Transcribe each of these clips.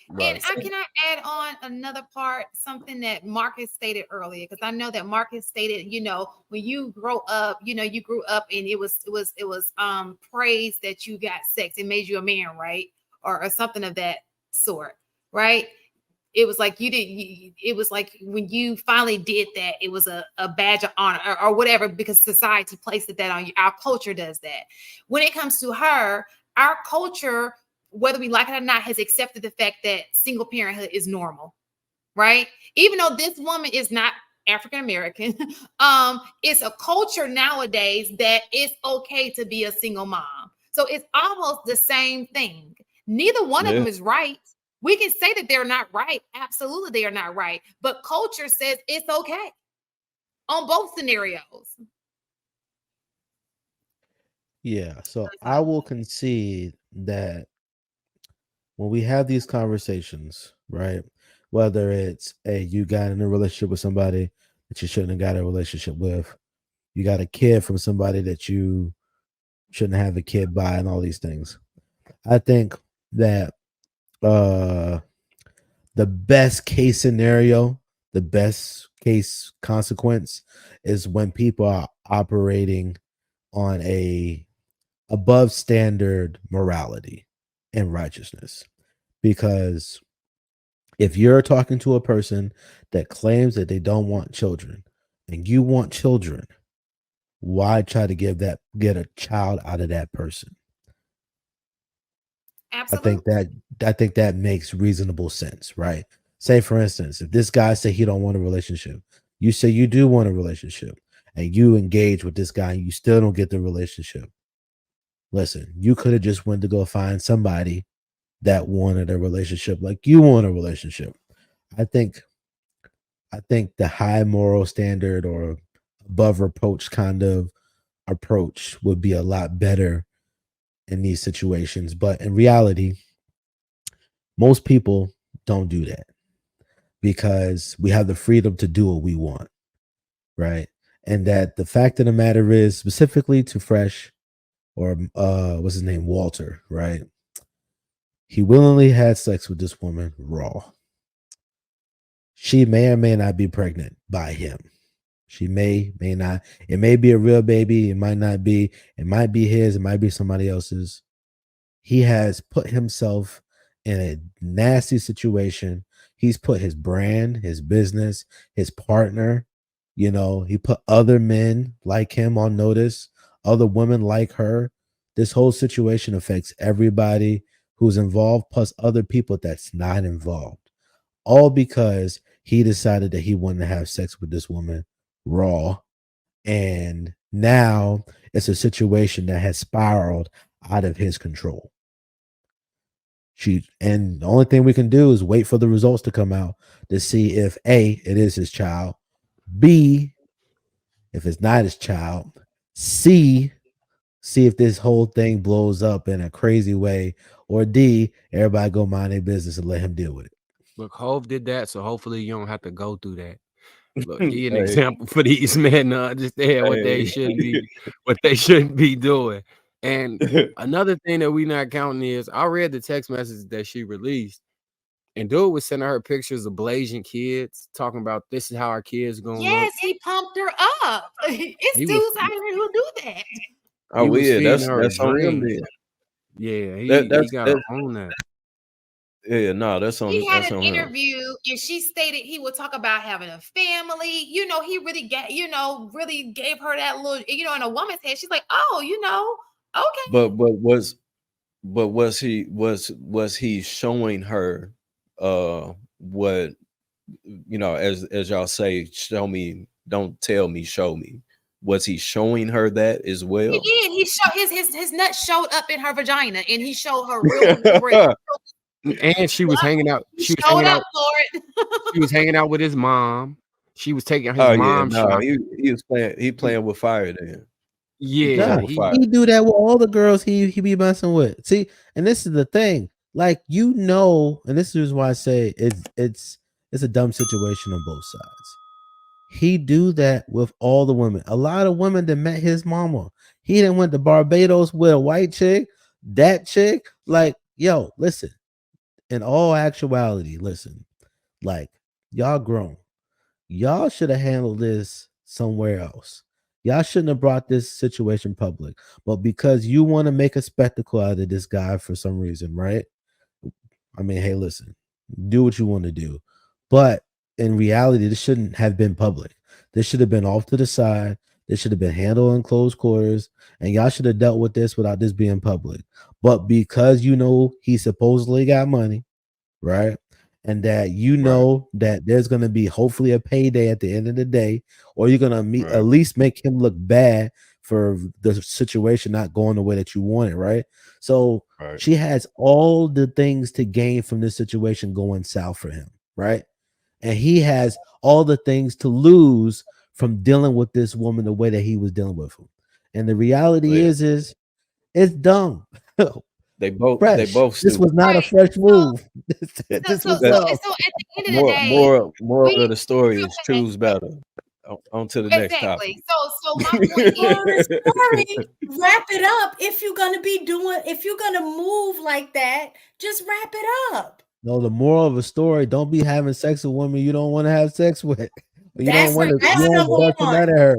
And Right. I can I add on another part, something that Marcus stated earlier, because I know that Marcus stated, when you grow up, you grew up and it was praised that you got sex. It made you a man, right? Or something of that sort, right? It was like it was like when you finally did that, it was a badge of honor, or whatever, because society placed that on you. Our culture does that. When it comes to her, our culture, whether we like it or not, has accepted the fact that single parenthood is normal, right? Even though this woman is not African American, it's a culture nowadays that it's okay to be a single mom. So it's almost the same thing. Neither one of Yeah. them is right. We can say that they're not right. Absolutely, they are not right. But culture says it's okay on both scenarios. Yeah, so I will concede that when we have these conversations, right? Whether it's you got in a relationship with somebody that you shouldn't have got a relationship with, you got a kid from somebody that you shouldn't have a kid by, and all these things. I think that uh the best case scenario, the best case consequence is when people are operating on a above standard morality and righteousness. Because if you're talking to a person that claims that they don't want children and you want children, why try to get a child out of that person? I think Absolutely. that I think that makes reasonable sense, right? Say for instance, if this guy say he don't want a relationship, you say you do want a relationship, and you engage with this guy and you still don't get the relationship. Listen, you could have just went to go find somebody that wanted a relationship like you want a relationship. I think I think the high moral standard or above reproach kind of approach would be a lot better in these situations. But in reality, most people don't do that because we have the freedom to do what we want, right? And that the fact of the matter is, specifically to Fresh or what's his name, Walter, right? He willingly had sex with this woman raw. She may or may not be pregnant by him. She may not. It may be a real baby. It might not be. It might be his. It might be somebody else's. He has put himself in a nasty situation. He's put his brand, his business, his partner, he put other men like him on notice, other women like her. This whole situation affects everybody who's involved, plus other people that's not involved. All because he decided that he wanted to have sex with this woman raw. And now it's a situation that has spiraled out of his control. And the only thing we can do is wait for the results to come out to see if A, it is his child, B, if it's not his child, C, see if this whole thing blows up in a crazy way, or D, everybody go mind their business and let him deal with it. Look, Hove did that, so hopefully you don't have to go through that. Look, he an Hey, example for these men to understand hey. what they shouldn't be doing. And another thing that we not counting is I read the text message that she released, and dude was sending her pictures of blazing kids, talking about this is how our kids gonna look. Yes, he pumped her up. It's He was dudes out here who do that. Oh, he well, was yeah, feeding her that's on him dreams. then. Yeah, That he that's gotta that own that. yeah, no, that's He on had that's an on him. interview and she stated he would talk about having a family. He really really gave her that little, in a woman's head. She's like, oh, okay. But was he showing her what as y'all say, show me, don't tell me, show me. Was he showing her that as He well? did. He showed his nut showed up in her vagina and he showed her real. And she was hanging out. He showed up for it. She was hanging out with his mom. She was taking his Oh yeah, mom no, shot. he was playing with fire then. He Yeah, playing Nah, with he fire. he do that with all the girls he be messing with. See, and this is the thing. Like, and this is why I say it's a dumb situation on both sides. He do that with all the women. A lot of women that met his mama. He didn't went to Barbados with a white chick, that chick. Like, yo, listen. in all actuality, listen, like y'all grown. Y'all should have handled this somewhere else. Y'all shouldn't have brought this situation public. But because you want to make a spectacle out of this guy for some reason, right? I mean, hey, listen, do what you want to do. But in reality, this shouldn't have been public. This should have been off to the side. This should have been handled in closed quarters. And y'all should have dealt with this without this being public. But because you know he supposedly got money, right? And that you know that there's going to be hopefully a payday at the end of the day, or you're going to at least make him look bad for the situation not going the way that you want it, right? So she has all the things to gain from this situation going south for him, right? And he has all the things to lose from dealing with this woman the way that he was dealing with him. And the reality is it's dumb. They both This was not a fresh move. This was so at the end of the day, more of the story is choose better. On to the next topic. So my point is, wrap it up. If you're gonna move like that, just wrap it up. No, the moral of a story: don't be having sex with women you don't want to have sex with. You don't want to.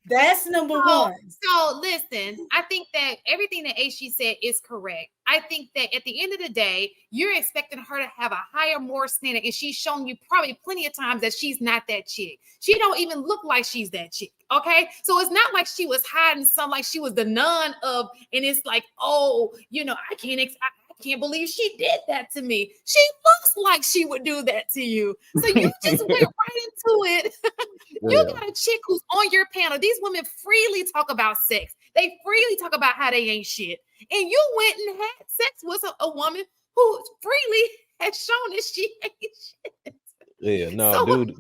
That's number one. So listen, I think that everything that Aishi said is correct. I think that at the end of the day, you're expecting her to have a higher, more standard, and she's shown you probably plenty of times that she's not that chick. She don't even look like she's that chick. Okay, so it's not like she was hiding something, like she was the nun of, and it's like, oh, I can't believe she did that to me. She looks like she would do that to you. So you just went right into it. You got a chick who's on your panel. These women freely talk about sex. They freely talk about how they ain't shit. And you went and had sex with a woman who freely has shown that she ain't shit. Yeah, no, so dude is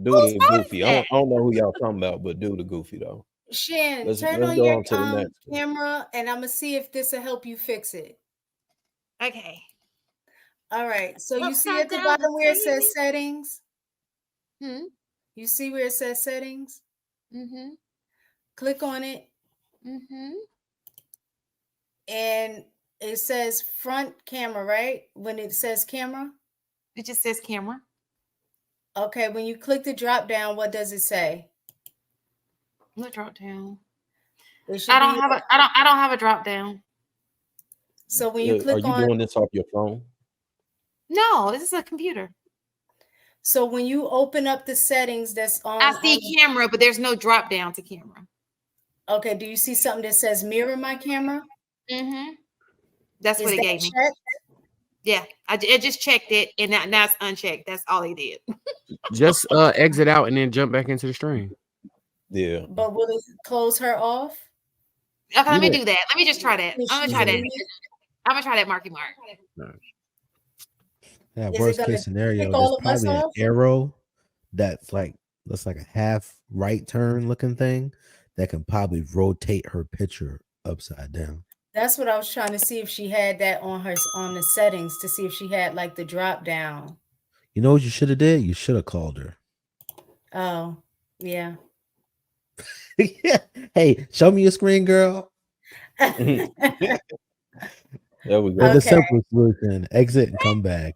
goofy. I don't know who y'all talking about, but dude is goofy though. Shan, turn on your camera and I'm gonna see if this will help you fix it. Okay. All right. So you see at the bottom where it says settings? You see where it says settings? Click on it. And it says front camera, right? When it says camera? It just says camera. Okay. When you click the drop down, what does it say? What drop down? I don't have a drop down. So when you click are you doing this off your phone? No, this is a computer. So when you open up the settings that's on, I see camera, but there's no drop down to camera. Okay. Do you see something that says mirror my camera? That's what it gave me. Yeah, I just checked it, and now it's unchecked. That's all he did. Just exit out and then jump back into the stream. Yeah. But will it close her off? Okay, let me do that. Let me just try that. I'm gonna try that. I'm gonna try that, Marky Mark. Yeah, worst case scenario, there's probably an arrow that's like a half right turn looking thing that can probably rotate her picture upside down. That's what I was trying to see if she had that on the settings to see if she had like the drop down. You know what you should have did? You should have called her. Oh, yeah. Yeah. Hey, show me your screen, girl. There we go. The simple solution: exit and come back.